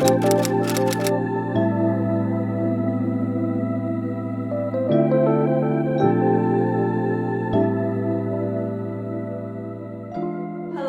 Hello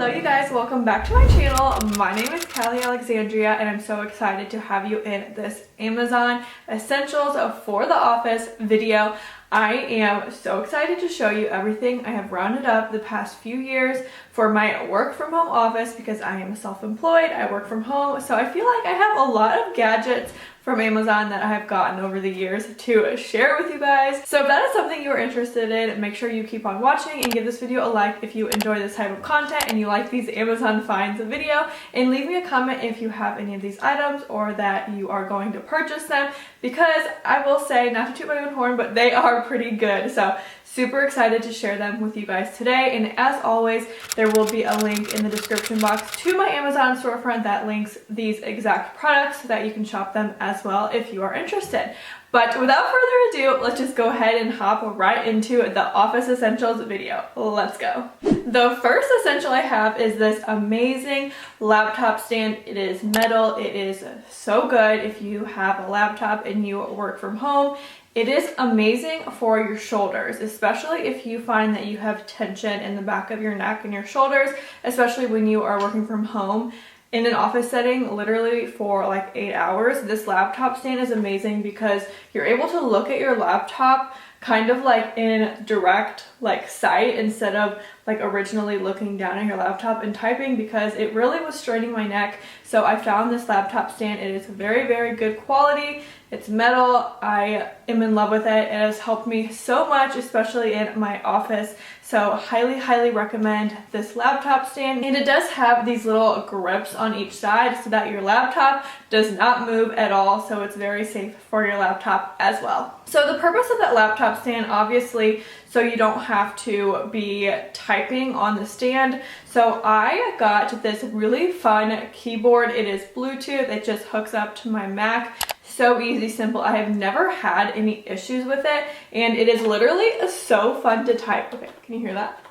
you guys, welcome back to my channel. My name is Kali.alexandria and I'm so excited to have you in this Amazon Essentials for the Office video. I am so excited to show you everything I have rounded up the past few years for my work from home office because I am self-employed, I work from home, so I feel like I have a lot of gadgets from Amazon that I have gotten over the years to share with you guys. So if that is something you are interested in, make sure you keep on watching and give this video a like if you enjoy this type of content and you like these Amazon finds video, and leave me a comment if you have any of these items or that you are going to purchase them, because I will say, not to toot my own horn, but they are pretty good. So super excited to share them with you guys today. And as always, there will be a link in the description box to my Amazon storefront that links these exact products so that you can shop them as well if you are interested. But without further ado, let's just go ahead and hop right into the Office Essentials video. Let's go. The first essential I have is this amazing laptop stand. It is metal. It is so good if you have a laptop and you work from home. It is amazing for your shoulders, especially if you find that you have tension in the back of your neck and your shoulders, especially when you are working from home. In an office setting, literally for like 8 hours, this laptop stand is amazing because you're able to look at your laptop kind of like in direct like sight instead of like originally looking down at your laptop and typing, because it really was straining my neck. So I found this laptop stand. It is very, very good quality. It's metal. I am in love with it. It has helped me so much, especially in my office. So highly, highly recommend this laptop stand. And it does have these little grips on each side so that your laptop does not move at all. So it's very safe for your laptop as well. So the purpose of that laptop stand, obviously, so you don't have to be typing on the stand. So I got this really fun keyboard. It is Bluetooth. It just hooks up to my Mac. So easy, simple. I have never had any issues with it, and it is literally so fun to type. Okay, can you hear that?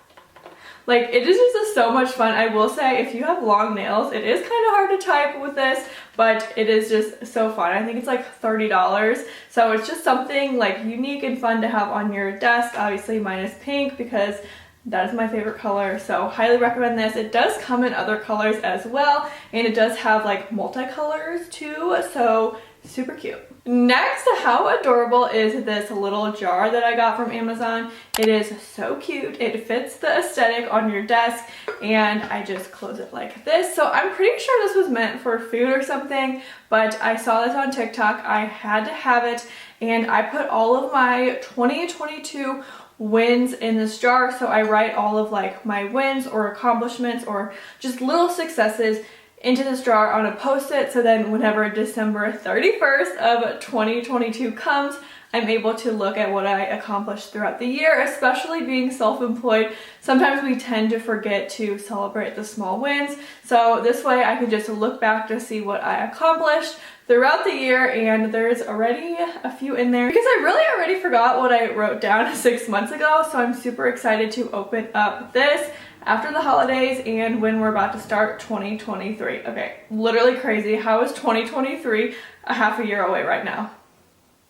Like, it is just so much fun. I will say, if you have long nails, it is kind of hard to type with this, but it is just so fun. I think it's like $30. So it's just something like unique and fun to have on your desk. Obviously mine is pink because that is my favorite color, so highly recommend this. It does come in other colors as well, and it does have like multicolors too, so super cute. Next, how adorable is this little jar that I got from Amazon? It is so cute. It fits the aesthetic on your desk, and I just close it like this. So I'm pretty sure this was meant for food or something, but I saw this on TikTok. I had to have it, and I put all of my 2022 wins in this jar. So I write all of like my wins or accomplishments or just little successes into this jar on a post-it, so then whenever December 31st of 2022 comes, I'm able to look at what I accomplished throughout the year. Especially being self-employed, sometimes we tend to forget to celebrate the small wins. So this way I can just look back to see what I accomplished throughout the year, and there's already a few in there because I really already forgot what I wrote down 6 months ago. So I'm super excited to open up this after the holidays and when we're about to start 2023. Okay, literally crazy. How is 2023 a half a year away right now?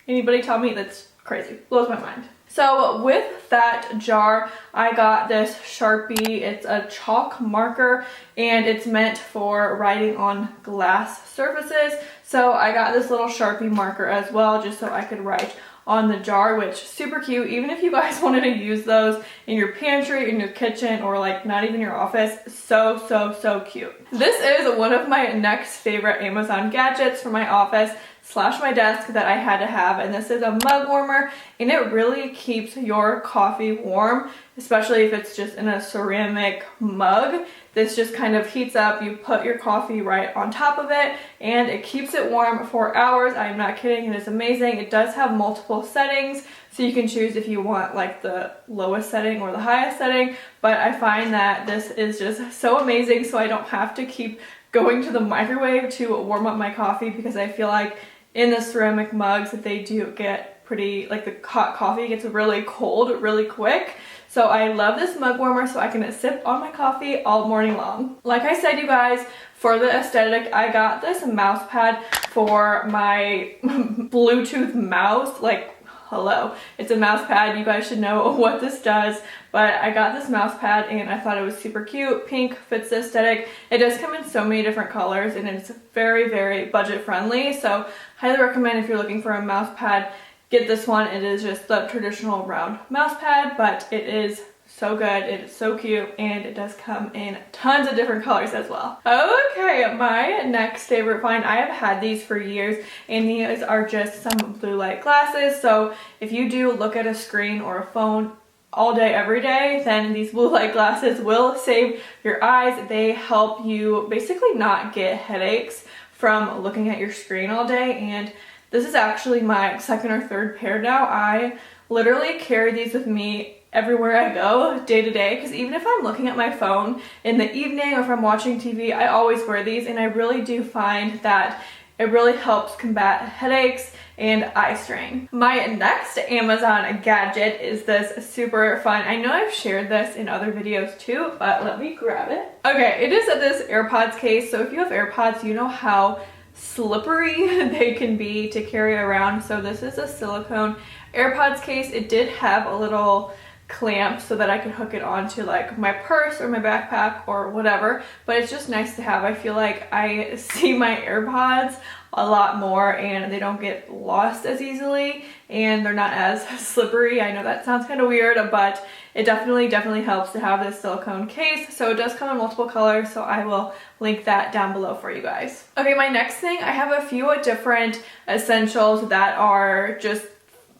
Anybody tell me? That's crazy. Blows my mind. So with that jar, I got this Sharpie. It's a chalk marker, and it's meant for writing on glass surfaces. So I got this little Sharpie marker as well, just so I could write on the jar, which super cute. Even if you guys wanted to use those in your pantry, in your kitchen, or like not even your office, so cute. This is one of my next favorite Amazon gadgets for my office / my desk that I had to have, and this is a mug warmer, and it really keeps your coffee warm, especially if it's just in a ceramic mug. This just kind of heats up. You put your coffee right on top of it, and it keeps it warm for hours. I'm not kidding. It is amazing. It does have multiple settings, so you can choose if you want like the lowest setting or the highest setting, but I find that this is just so amazing, so I don't have to keep going to the microwave to warm up my coffee, because I feel like in the ceramic mugs that they do get pretty, like the hot coffee gets really cold really quick. So I love this mug warmer so I can sip on my coffee all morning long. Like I said, you guys, for the aesthetic, I got this mouse pad for my Bluetooth mouse. Like, hello, it's a mouse pad. You guys should know what this does. But I got this mouse pad and I thought it was super cute. Pink fits the aesthetic. It does come in so many different colors and it's very, very budget friendly. So highly recommend if you're looking for a mouse pad, get this one. It is just the traditional round mouse pad, but it is so good. It is so cute and it does come in tons of different colors as well. Okay, my next favorite find, I have had these for years and these are just some blue light glasses. So if you do look at a screen or a phone all day, every day, then these blue light glasses will save your eyes. They help you basically not get headaches from looking at your screen all day. And this is actually my second or third pair now. I literally carry these with me everywhere I go, day to day, because even if I'm looking at my phone in the evening or if I'm watching TV, I always wear these, and I really do find that it really helps combat headaches and eye strain. My next Amazon gadget is this super fun. I know I've shared this in other videos too, but let me grab it. Okay, it is this AirPods case. So if you have AirPods, you know how slippery they can be to carry around. So this is a silicone AirPods case. It did have a little clamp so that I could hook it onto like my purse or my backpack or whatever, but it's just nice to have. I feel like I see my AirPods a lot more and they don't get lost as easily and they're not as slippery. I know that sounds kind of weird, but it definitely helps to have this silicone case. So it does come in multiple colors, so I will link that down below for you guys. Okay, my next thing, I have a few different essentials that are just,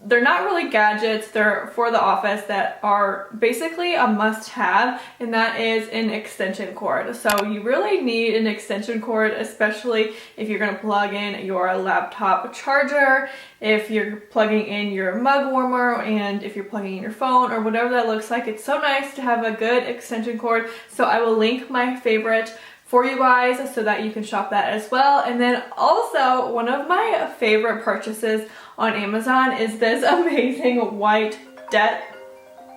they're not really gadgets, they're for the office that are basically a must-have, and that is an extension cord. So you really need an extension cord, especially if you're going to plug in your laptop charger, if you're plugging in your mug warmer, and if you're plugging in your phone or whatever that looks like. It's so nice to have a good extension cord. So I will link my favorite for you guys so that you can shop that as well. And then also, one of my favorite purchases on Amazon is this amazing white desk.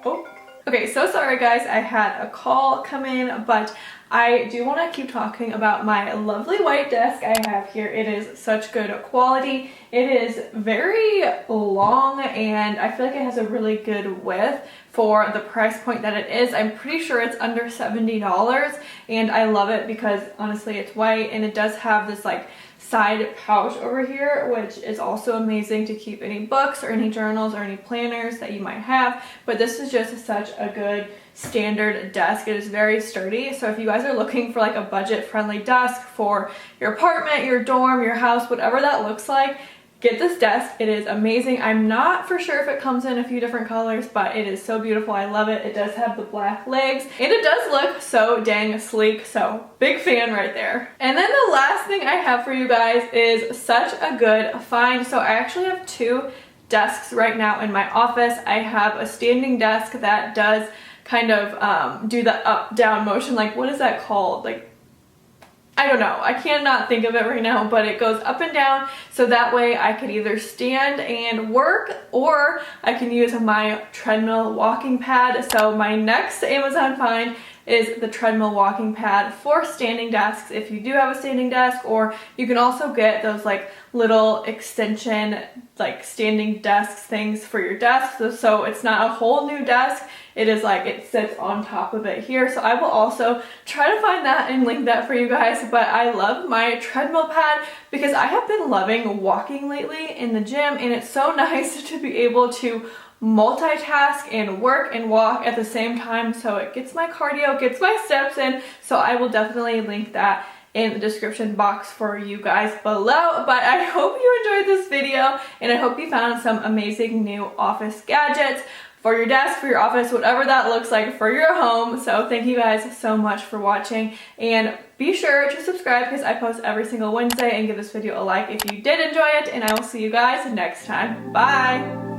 Oh, okay, so sorry guys, I had a call come in, but I do want to keep talking about my lovely white desk I have here. It is such good quality. It is very long and I feel like it has a really good width for the price point that it is. I'm pretty sure it's under $70 and I love it because honestly it's white and it does have this like side pouch over here, which is also amazing to keep any books or any journals or any planners that you might have. But this is just such a good standard desk. It is very sturdy. So if you guys are looking for like a budget friendly desk for your apartment, your dorm, your house, whatever that looks like, get this desk. It is amazing. I'm not for sure if it comes in a few different colors, but it is so beautiful. I love it. It does have the black legs and it does look so dang sleek. So big fan right there. And then the last thing I have for you guys is such a good find. So I actually have two desks right now in my office. I have a standing desk that does kind of do the up down motion. Like, what is that called? Like, I don't know, I cannot think of it right now, but it goes up and down, so that way I can either stand and work or I can use my Trendmill walking pad. So my next Amazon find is the Trendmill walking pad for standing desks if you do have a standing desk, or you can also get those like little extension like standing desks things for your desk. So it's not a whole new desk, it is like it sits on top of it here. So I will also try to find that and link that for you guys. But I love my Trendmill pad because I have been loving walking lately in the gym, and it's so nice to be able to multitask and work and walk at the same time. So it gets my cardio, gets my steps in. So I will definitely link that in the description box for you guys below. But I hope you enjoyed this video and I hope you found some amazing new office gadgets for your desk, for your office, whatever that looks like for your home. So thank you guys so much for watching, and be sure to subscribe because I post every single Wednesday, and give this video a like if you did enjoy it, and I will see you guys next time. Bye!